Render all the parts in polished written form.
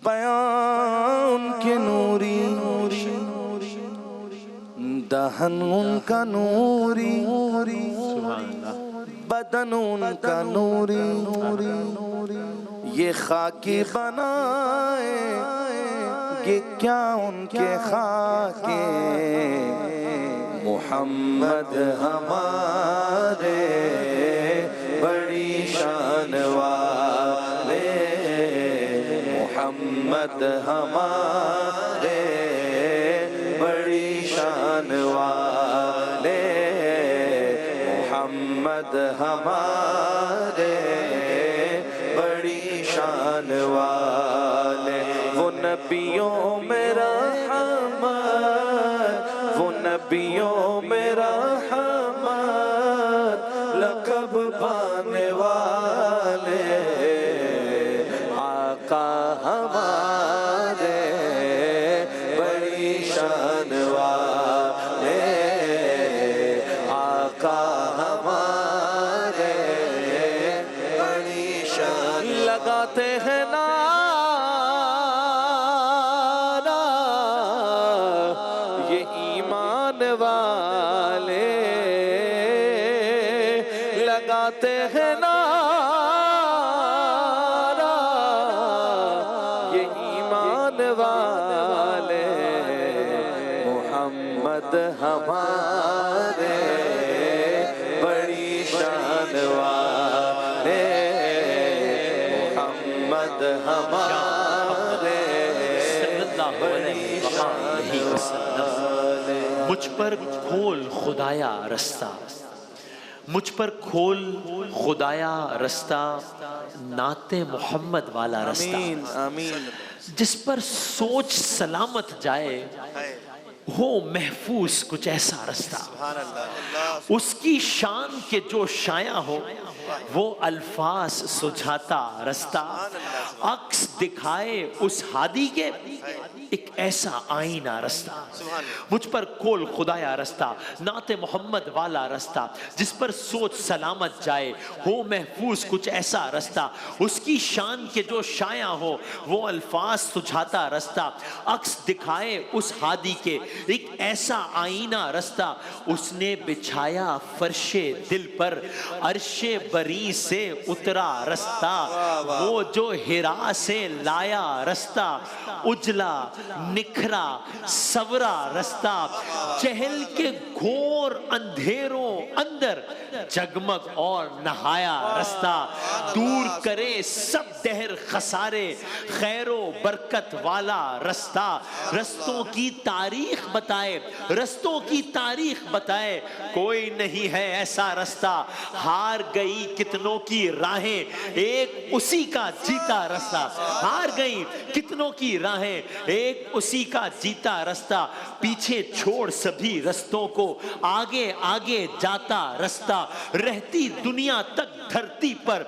بیان کے نوری، دہن ان کا نوری، بدن ان کا نوری، یہ خاکی بنائے کہ کیا ان کے خاکے، محمد ہمارے بڑی شان والے، محمد ہمارے بڑی شان والے، محمد ہمارے بڑی شان والے، وہ نبیوں میں رحمت، وہ نبیوں میں رحمت، لقب پانے والے، آقا ہمارے بڑی شان والے، آقا ہمارے بڑی شان، لگاتے ہیں نعرہ یہ ایمان والے، لگاتے ہیں نعرہ یہ ایمان والے، محمد ہمارے بڑی شان والے، محمد ہمارے بڑی شان والے، مجھ پر کھول خدایا رستہ، مجھ پر کھول خدایا رستہ، نعت محمد والا رستہ، آمین آمین، جس پر سوچ سلامت جائے ہو محفوظ کچھ ایسا رستہ، اس کی شان کے جو شایع ہو وہ الفاظ سجھاتا رستہ، عکس دکھائے اس ہادی کے ایک ایسا آئینہ رستہ، مجھ پر کھول خدایا رستہ، نعت محمد والا رستہ، جس پر سوچ سلامت جائے ہو محفوظ کچھ ایسا رستہ، اس کی شان کے جو شایع ہو وہ الفاظ سجھاتا رستہ، عکس دکھائے اس ہادی کے ایک ایسا آئینہ رستہ، اس نے بچھایا فرش دل پر عرش بری سے اترا رستہ، وہ جو ہرا سے لایا رستہ، اجلا نکھرا سورا رستہ، جہل کے گھور اندھیروں اندر جگمگ اور نہایا رستہ، دور کرے سب دہر خسارے خیر و برکت والا رستہ، رستوں کی تاریخ بتائے، رستوں کی تاریخ بتائے، کوئی نہیں ہے ایسا رستہ، ہار گئی کتنوں کی راہیں ایک اسی کا جیتا رستہ، ہار گئی کتنوں کی راہیں ایک اسی کا جیتا رستہ، پیچھے چھوڑ سبھی رستوں کو آگے آگے جاتا رستہ، رہتی دنیا تک دھرتی پر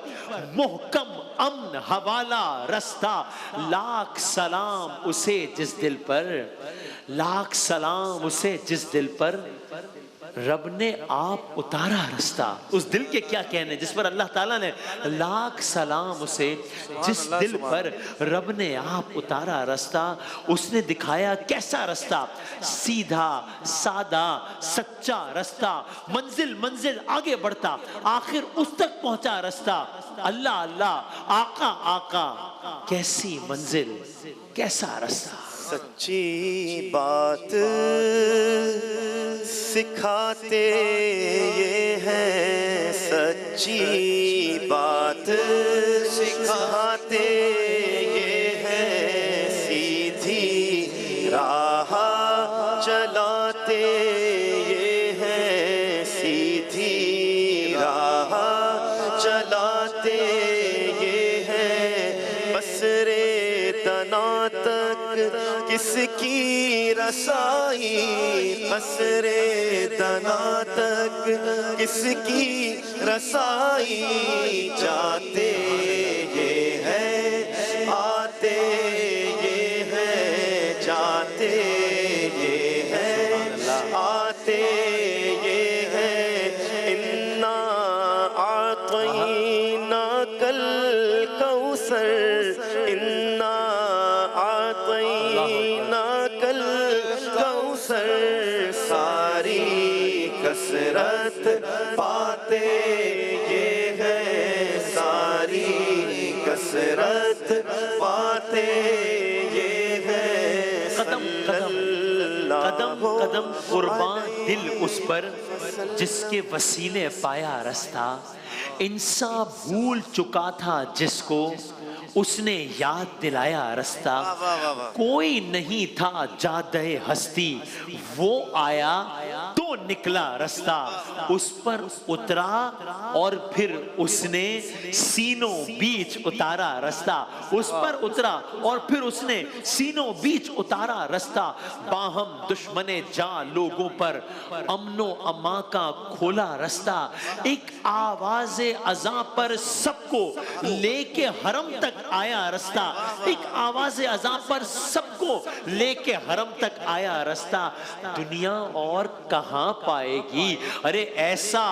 محکم امن حوالہ رستہ، لاکھ سلام اسے جس دل پر، لاکھ سلام اسے جس دل پر رب نے آپ اتارا رستہ، اس دل کے کیا کہنے جس پر اللہ تعالیٰ نے، لاکھ سلام اسے جس دل پر رب نے آپ اتارا رستہ، اس نے دکھایا کیسا رستہ، سیدھا سادہ سچا رستہ، منزل منزل آگے بڑھتا آخر اس تک پہنچا رستہ، اللہ اللہ آقا آقا کیسی منزل کیسا رستہ، سچی بات سکھاتے یہ ہیں، سچی بات سکھاتے یہ ہیں، سیدھی راہ چلاتے یہ ہیں، سیدھی راہ چلاتے یہ ہیں، بسرے تنا تک کس کی رسائی، بسرے تنا تک کس کی رسائی، جاتے یہ ہے آتے یہ ہے، جاتے یہ ہے آتے یہ ہے، انا اعطیناک الکوثر، انا کثرت باتیں یہ ہے ساری کثرت باتیں یہ ہے قدم قدم قدم قدم قربان دل اس پر جس کے وسیلے پایا رستہ، انسان بھول چکا تھا جس کو اس نے یاد دلایا رستہ، کوئی نہیں تھا جادہ ہستی وہ آیا تو نکلا رستہ، اس پر اترا اور پھر اس نے سینوں بیچ اتارا رستہ، اس پر اترا اور پھر اس نے سینوں بیچ اتارا رستہ، باہم دشمن جاں لوگوں پر امن و امان کا کھولا رستہ، ایک آواز اذاں پر سب کو لے کے حرم تک آیا رستہ، ایک آواز اذاں پر سب کو لے کے حرم تک آیا رستہ، دنیا اور کہاں پائے گی ارے ایسا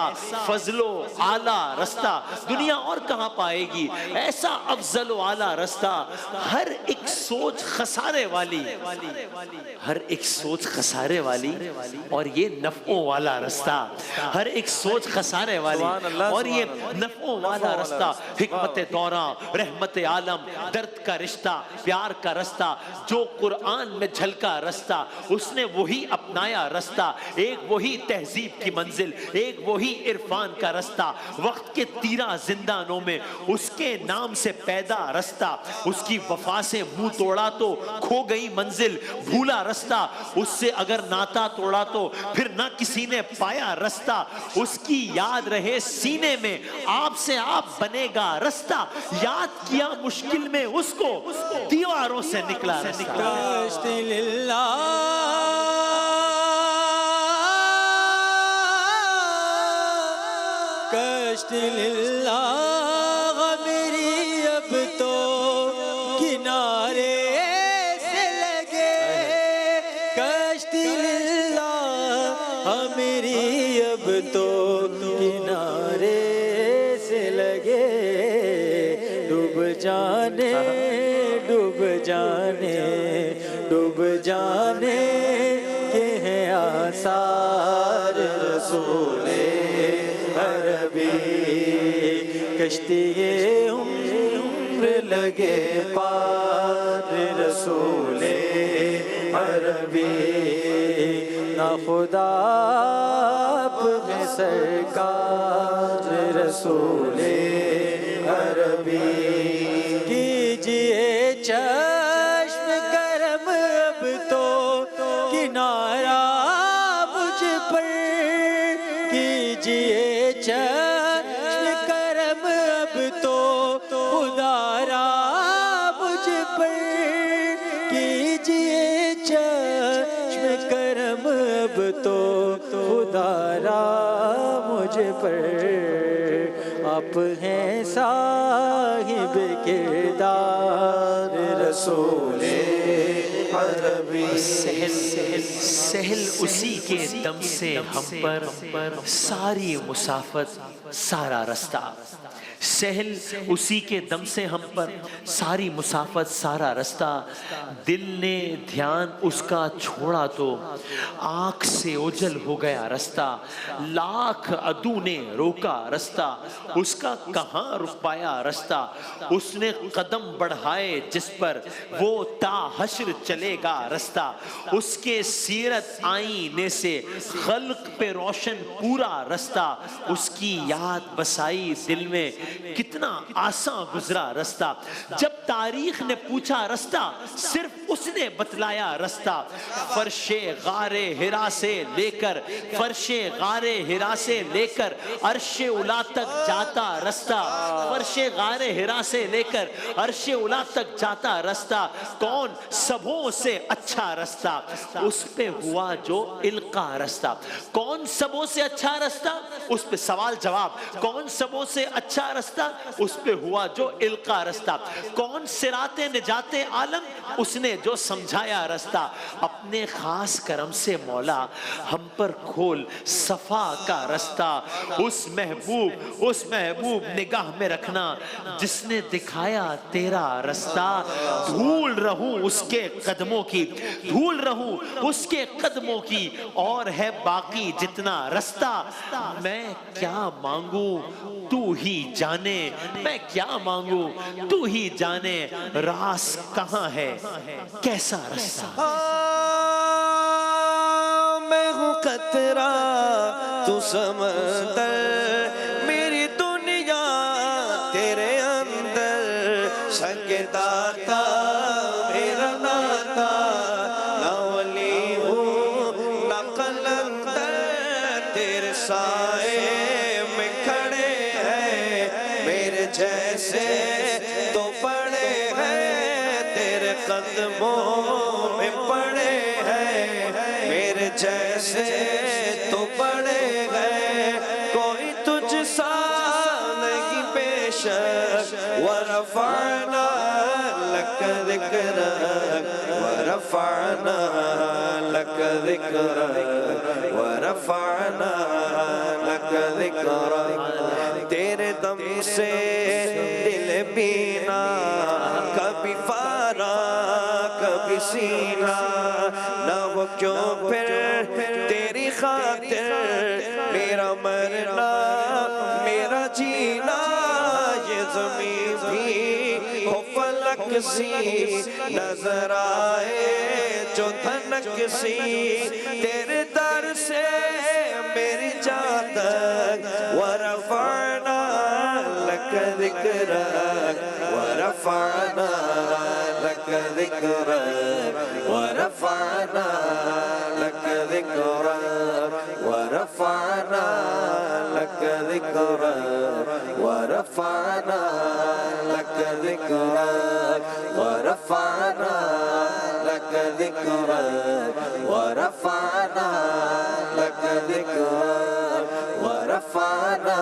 فضل و اعلیٰ رستہ، دنیا اور کہاں پائے گی ایسا افضل و اعلیٰ رستہ، ہر ایک سوچ خسارے والی، ہر ایک سوچ خسارے والی اور یہ نفعوں والا رستہ، ہر ایک سوچ خسارے والی اور یہ نفعوں والا رستہ، حکمت دوراں، رحمت عالم، درد کا رشتہ، پیار کا رستہ، جو قرآن میں جھلکا رستہ اس نے وہی اپنایا رستہ، ایک وہی تہذیب کی منزل، ایک وہی عرفان کا رستہ، وقت کے تیرہ زندانوں میں اس کے نام سے پیدا رستہ، اس کی وفا سے منہ توڑا تو کھو گئی منزل، بھولا رستہ، اس سے اگر ناتا توڑا تو پھر نہ کسی نے پایا رستہ، اس کی یاد رہے سینے میں آپ سے آپ بنے گا رستہ، یاد کیا مشکل میں اس کو دیواروں سے نکلا رستہ۔ کشت للہ میری اب تو کنارے سے لگے، کشت للہ میری اب تو کنارے سے لگے، ڈوب جانے ڈوب جانے ڈوب جانے کے ہیں آثار رسول عربی، کشتی عمر لگے پار رسول عربی، نا خدا آپ میں سرکار رسول عربی، کیجئے چشم کرم اب تو کنارہ مجھ پر، کیجئے چشم کرم اب تو خدا را مجھ پر، کیجئے چشم کرم اب تو خدا را مجھ پر، آپ ہیں صاحب کردار رسول عربی، سہل اسی کے دم سے ہم پر ساری مسافت سارا رستہ، سہل اسی کے دم سے ہم پر ساری مسافت سارا رستہ، دل نے دھیان اس کا چھوڑا تو آنکھ سے اوجھل ہو گیا رستہ، لاکھ عدو نے روکا رستہ اس کا کہاں رک پایا رستہ، اس نے قدم بڑھائے جس پر وہ تا حشر چلے گا رستہ، اس کے سیرت آئینے سے خلق پہ روشن پورا رستہ، اس کی یاد بسائی دل میں کتنا آسان گزرا رستہ، جب تاریخ نے پوچھا رستہ صرف اس نے بتلایا رستہ، فرش غار حرا سے لے کر فرش غار حرا سے لے کر عرش اولا تک جاتا رستہ، فرش غار حرا سے لے کر عرش اولا تک جاتا رستہ، کون سبوں سے اچھا رستہ اس پہ ہوا جو القا رستہ، کون سبوں سے اچھا رستہ اس پہ سوال جواب، کون سبوں سے اچھا رستہ اس پہ ہوا جو القا رستہ، کون صراط نجات عالم اس نے جو سمجھایا رستہ، اپنے خاص کرم سے مولا ہم پر کھول صفا کا رستہ، اس محبوب نگاہ میں رکھنا جس نے دکھایا تیرا رستہ، دھول رہوں اس کے قدموں کی، دھول رہوں اس کے قدموں کی، اور ہے باقی جتنا رستہ، میں کیا مانگوں تو ہی جانے، میں کیا مانگوں تو ہی جانے، راز کہاں ہے کیسا رستہ۔ میں ہوں قطرہ تو سمندر، میری دنیا تیرے اندر، سنگ داتا میرا ناتا، نہ ولی ہوں نہ قلندر، تیرے سائے میں کھڑے ہیں میرے جیسے تو بڑے ہیں، تیرے قدموں میں پڑے ہیں میرے جیسے تو بڑے ہیں، کوئی تجھ سا نہیں بے شک، ورفعنا لک ذکرک، ورفعنا لک ذکرک، ورفعنا لک ذکرک، تیرے دم سے دل بینا، کبھی فارا کبھی سینہ، نہ وہ کیوں پھر تیری خاطر میرا مرنا میرا جینا، یہ زمین بھی ہو فلک سی، نظر آئے جو دھنک سی، تیرے در سے میری جان تک، ورفعنا لک ذکرک، ورفعنا لک ذکرک، ورفعنا لک ذکرک، ورفعنا لک ذکرک، ورفعنا لک ذکرک، ورفعنا لک ذکرک، ورفعنا لک ذکرک، ورفعنا